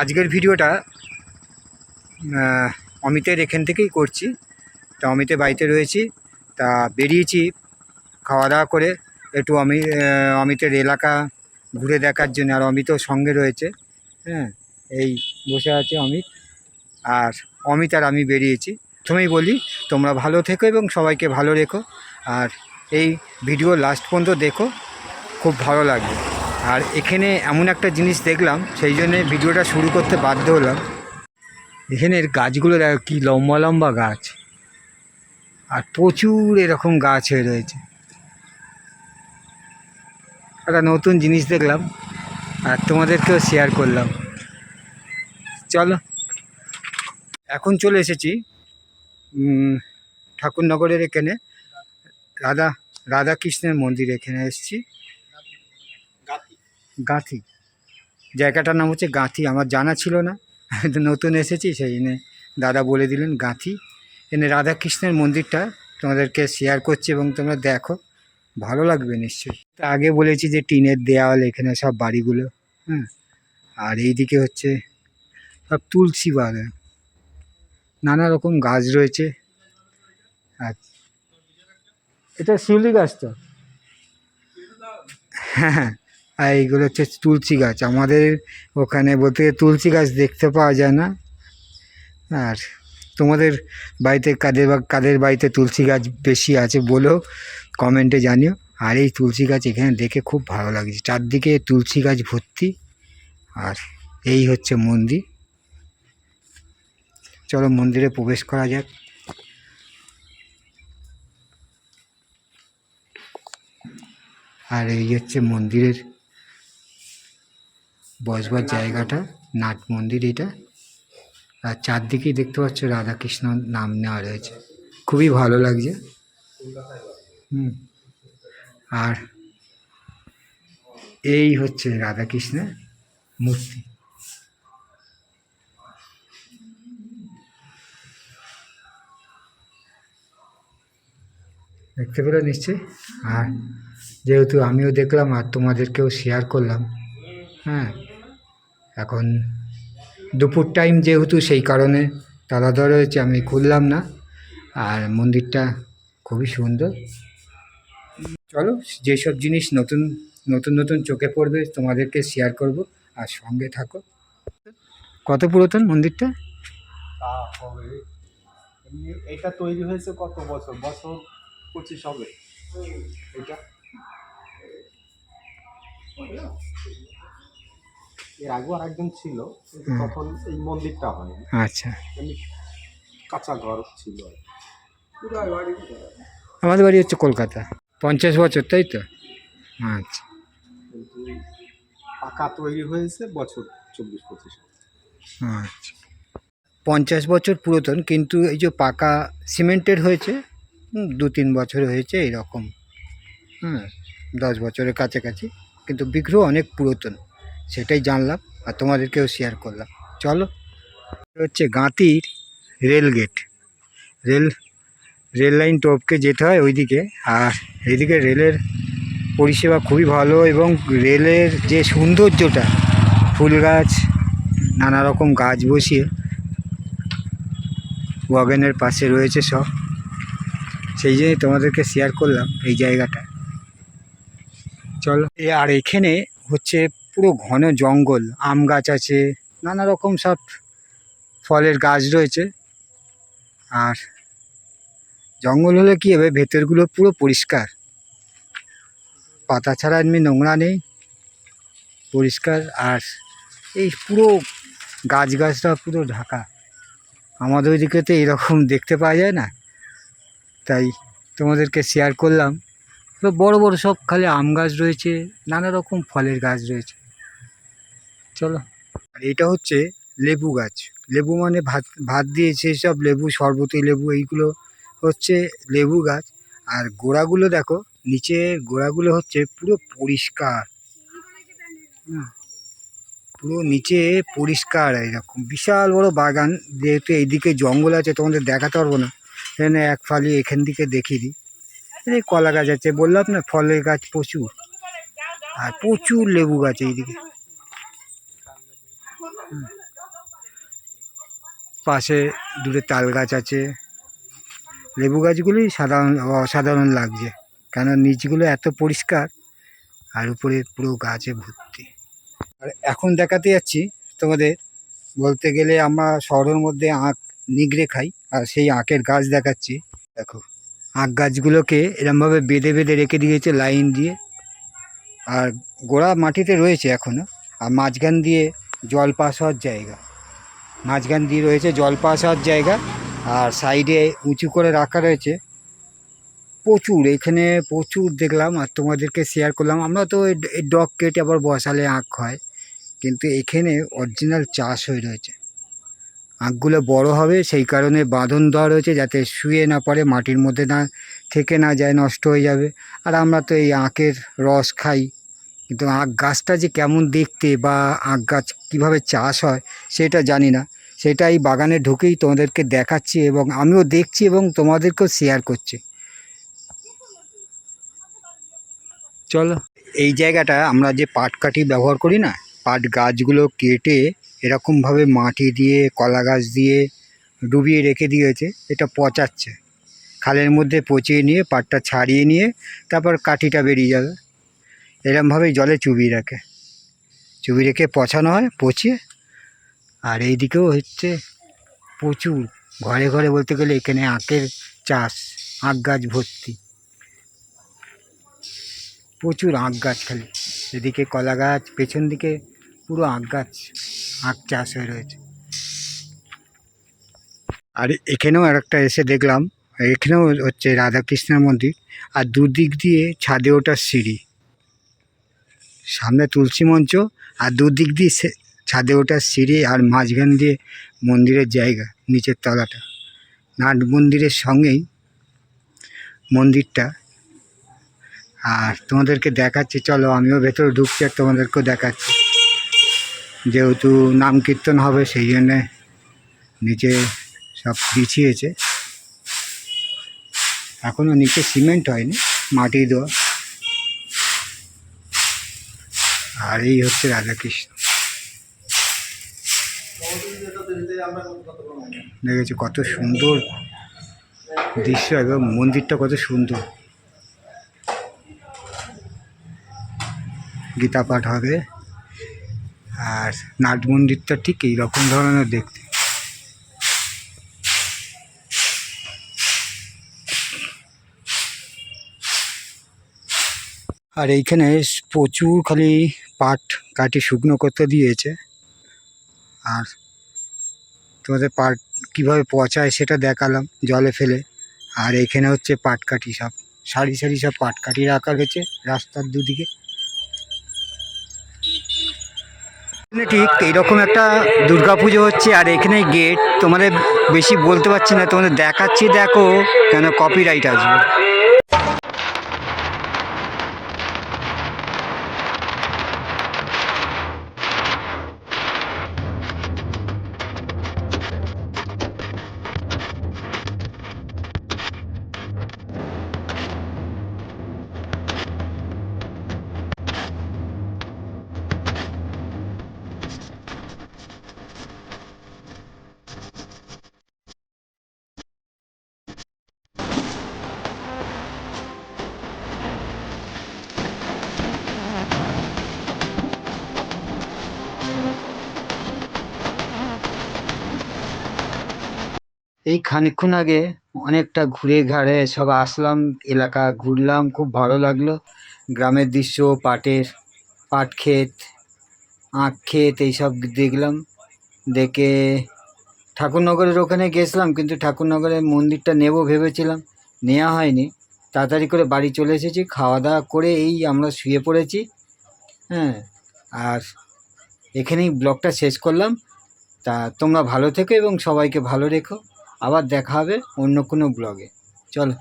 আজকের ভিডিওটা অমিতের এখান থেকেই করছি। তা অমিতের বাড়িতে রয়েছি, তা বেরিয়েছি খাওয়া দাওয়া করে একটু অমিতের এলাকা ঘুরে দেখার জন্য। আর অমিতও সঙ্গে রয়েছে, হ্যাঁ, এই বসে আছে অমিত। আর অমিত আর আমি বেরিয়েছি। প্রথমেই বলি, তোমরা ভালো থেকো এবং সবাইকে ভালো রেখো। আর এই ভিডিও লাস্ট পর্যন্ত দেখো, খুব ভালো লাগবে। আর এখানে এমন একটা জিনিস দেখলাম, সেই জন্যে ভিডিওটা শুরু করতে বাধ্য হলাম। এখানের গাছগুলো দেখো কী লম্বা লম্বা গাছ, আর প্রচুর এরকম গাছ হয়ে রয়েছে। একটা নতুন জিনিস দেখলাম আর তোমাদেরকেও শেয়ার করলাম। চলো, এখন চলে এসেছি ঠাকুরনগরের এখানে রাধাকৃষ্ণের মন্দির। এখানে এসেছি গাঁথি, জায়গাটার নাম হচ্ছে গাঁথি। আমার জানা ছিল না, নতুন এসেছি, সেই জন্য দাদা বলে দিলেন গাঁথি। এখানে রাধাকৃষ্ণের মন্দিরটা তোমাদেরকে শেয়ার করছি এবং তোমরা দেখো, ভালো লাগবে নিশ্চয়ই। তা আগে বলেছি যে টিনের দেওয়াল এখানে সব বাড়িগুলো, হ্যাঁ। আর এইদিকে হচ্ছে সব তুলসী বাগান, নানা রকম গাছ রয়েছে। আর এটা শিউলি গাছ তো, হ্যাঁ। আর এইগুলো হচ্ছে তুলসী গাছ। আমাদের ওখানে বলতে তুলসী গাছ দেখতে পাওয়া যায় না। আর তোমাদের বাড়িতে কাদের বাড়িতে তুলসী গাছ বেশি আছে বলো, কমেন্টে জানিও। আর এই তুলসী গাছ এখানে দেখে খুব ভালো লাগছে, চারদিকে তুলসী গাছ ভর্তি। আর এই হচ্ছে মন্দির। চলো মন্দিরে প্রবেশ করা যাক। আর এই হচ্ছে মন্দিরের বসবার জায়গাটা, নাট মন্দির এটা। আর চারদিকেই দেখতে পাচ্ছ রাধাকৃষ্ণ নাম নেওয়া রয়েছে, খুবই ভালো লাগছে। আর এই হচ্ছে রাধাকৃষ্ণের মূর্তি। দেখতে পেলে নিশ্চয়ই। আর যেহেতু আমিও দেখলাম আর তোমাদেরকেও শেয়ার করলাম, হ্যাঁ। এখন দুপুর টাইম যেহেতু, সেই কারণে তালা দেওয়া রয়েছে, আমি খুললাম না। আর মন্দিরটা খুবই সুন্দর। চলো, যেসব জিনিস নতুন নতুন নতুন চোখে পড়বে তোমাদেরকে শেয়ার করব, আর সঙ্গে থাকো। কত পুরাতন মন্দিরটা? এটা তৈরি হয়েছে কত বছর? 25 হবে এটা। এর আগেও আরেকজন ছিল, কিন্তু তখন এই মন্দিরটা হয়নি। আচ্ছা, কাঁচা ঘর ছিল। আমাদের বাড়ি হচ্ছে কলকাতা। 50 বছর, তাই তো? আচ্ছা কিন্তু পাকা তৈরি হয়েছে বছর 24-25। আচ্ছা, 50 বছর পুরাতন, কিন্তু এই যে পাকা সিমেন্টের হয়েছে 2-3 বছর হয়েছে এইরকম, হ্যাঁ, 10 বছরের কাছাকাছি। কিন্তু বিগ্রহ অনেক পুরাতন, সেটাই জানলাম আর তোমাদেরকেও শেয়ার করলাম। চলো, হচ্ছে গাঁতির রেলগেট। রেল লাইন টপকে যেতে হয় ওইদিকে। আর এইদিকে রেলের পরিষেবা খুবই ভালো, এবং রেলের যে সৌন্দর্যটা, ফুল গাছ, নানা রকম গাছ বসিয়ে ওয়াগনের পাশে রয়েছে সব, সেই জন্যই তোমাদেরকে শেয়ার করলাম এই জায়গাটা। চলো, আর এখানে হচ্ছে পুরো ঘন জঙ্গল, আম গাছ আছে, নানা রকম সব ফলের গাছ রয়েছে। আর জঙ্গল হলে কী হবে, ভেতরগুলো পুরো পরিষ্কার, পাতা ছাড়া এমনি নোংরা নেই, পরিষ্কার। আর এই পুরো গাছগাছরা পুরো ঢাকা। আমাদের ওইদিকে তো এরকম দেখতে পাওয়া যায় না, তাই তোমাদেরকে শেয়ার করলাম। বড় বড় সব খালি আম গাছ রয়েছে, নানা রকম ফলের গাছ রয়েছে। চলো, আর এটা হচ্ছে লেবু গাছ। লেবু মানে ভাত ভাত দিয়ে সেই সব লেবু, শরবতি লেবু, এইগুলো হচ্ছে লেবু গাছ। আর গোড়াগুলো দেখো, নিচের গোড়াগুলো হচ্ছে পুরো পরিষ্কার, পুরো নিচে পরিষ্কার। এরকম বিশাল বড় বাগান, যেহেতু এইদিকে জঙ্গল আছে তোমাদের দেখাতে পারবো না, এখানে এক ফালি এখান থেকে দেখিয়ে দিই। এই কলা গাছ আছে, বললাম না, ফলের গাছ প্রচুর, আর প্রচুর লেবু গাছ এইদিকে। পাশে দূরে তাল গাছ আছে। লেবু গাছগুলি অসাধারণ লাগছে, কেন নিচগুলো এত পরিষ্কার আর উপরে পুরো গাছে ভর্তি। আর এখন দেখাতে যাচ্ছি তোমাদের, বলতে গেলে আমরা শহরের মধ্যে আখ নিগড়ে খাই, আর সেই আখের গাছ দেখাচ্ছি। দেখো আখ গাছগুলোকে এরমভাবে বেঁধে বেঁধে রেখে দিয়েছে লাইন দিয়ে, আর গোড়া মাটিতে রয়েছে এখনও। আর মাঝখান দিয়ে জল পাস হওয়ার জায়গা, মাঝখান দিয়ে রয়েছে জল পাস হওয়ার জায়গা, আর সাইডে উঁচু করে রাখা রয়েছে প্রচুর। এখানে প্রচুর দেখলাম আর তোমাদেরকে শেয়ার করলাম। আমরা তো এই ডগ কেটে আবার বসালে আখ হয়, কিন্তু এখানে অরিজিনাল চাষ হয়ে রয়েছে। আখগুলো বড় হবে সেই কারণে বাঁধন দেওয়া রয়েছে, যাতে শুয়ে না পড়ে, মাটির মধ্যে না থেকে না যায়, নষ্ট হয়ে যাবে। আর আমরা তো এই আখের রস খাই, কিন্তু আখ গাছটা যে কেমন দেখতে বা আখ গাছ কীভাবে চাষ হয় সেটা জানি না। সেটা এই বাগানে ঢুকেই তোমাদেরকে দেখাচ্ছি, এবং আমিও দেখছি এবং তোমাদেরকেও শেয়ার করছি। চলো, এই জায়গাটা আমরা যে পাট কাঠি ব্যবহার করি না, পাট গাছগুলো কেটে এরকমভাবে মাটি দিয়ে কলা গাছ দিয়ে ডুবিয়ে রেখে দিয়েছে। এটা পচাচ্ছে, খালের মধ্যে পচিয়ে নিয়ে পাটটা ছাড়িয়ে নিয়ে তারপর কাঠিটা বেরিয়ে যাবে। এরমভাবেই জলে চুবিয়ে রাখে, চুবিয়ে রেখে পচানো হয়, পচিয়ে। আর এই দিকেও হচ্ছে প্রচুর, ঘরে ঘরে বলতে গেলে এখানে আখের চাষ, আখ গাছ ভর্তি, প্রচুর আখ গাছ। খালি এদিকে কলা গাছ, পেছন দিকে পুরো আখ গাছ, আখ চাষ হয়ে রয়েছে। আর এখানেও আরেকটা এসে দেখলাম, এখানেও হচ্ছে রাধাকৃষ্ণের মন্দির, আর দুদিক দিয়ে ছাদে ওঠার সিঁড়ি, সামনে তুলসী মঞ্চ, আর দুদিক দিয়ে ছাদে ওঠার সিঁড়ি, আর মাঝখান দিয়ে মন্দিরের জায়গা, নিচের তলাটা। নাট মন্দিরের সঙ্গেই মন্দিরটা। আর তোমাদেরকে দেখাচ্ছি, চলো আমিও ভেতরে ঢুকছি আর তোমাদেরকেও দেখাচ্ছি। যেহেতু নাম কীর্তন হবে সেই জন্যে নিচে সব বিছিয়েছে, এখনও নিচে সিমেন্ট হয়নি, মাটি দেওয়া। আর এই হচ্ছে রাধাকৃষ্ণ। দেখেছি কত সুন্দর দৃশ্য, এবং মন্দিরটা কত সুন্দর। গীতা পাঠ হবে, আর নাট মন্দিরটা ঠিক এইরকম ধরনের দেখতে। আর এইখানে প্রচুর খালি পাট কাটি শুকনো করতে দিয়েছে, আর তোমাদের পাট কীভাবে পচায় সেটা দেখালাম জলে ফেলে। আর এইখানে হচ্ছে পাটকাঠি, সব সারি সারি সব পাটকাঠি রাখা রয়েছে রাস্তার দুদিকে। ঠিক এইরকম একটা দুর্গাপুজো হচ্ছে, আর এখানে গেট। তোমাদের বেশি বলতে পারছি না, তোমাদের দেখাচ্ছি, দেখো কেন কপিরাইট আসবে। এই খানিকক্ষণ আগে অনেকটা ঘুরে ঘাড়ে সব আসলাম, এলাকা ঘুরলাম, খুব ভালো লাগলো। গ্রামের দৃশ্য, পাট ক্ষেত, আখ ক্ষেত, এইসব দেখলাম। দেখে ঠাকুরনগরের ওখানে গেছিলাম, কিন্তু ঠাকুরনগরের মন্দিরটা নেব ভেবেছিলাম, নেওয়া হয়নি। তাড়াতাড়ি করে বাড়ি চলে এসেছি, খাওয়া দাওয়া করে এই আমরা শুয়ে পড়েছি। হ্যাঁ, আর এখানেই ব্লগটা শেষ করলাম। তা তোমরা ভালো থেকো এবং সবাইকে ভালো রেখো। আবার দেখা হবে অন্য কোনো ব্লগে। চলো।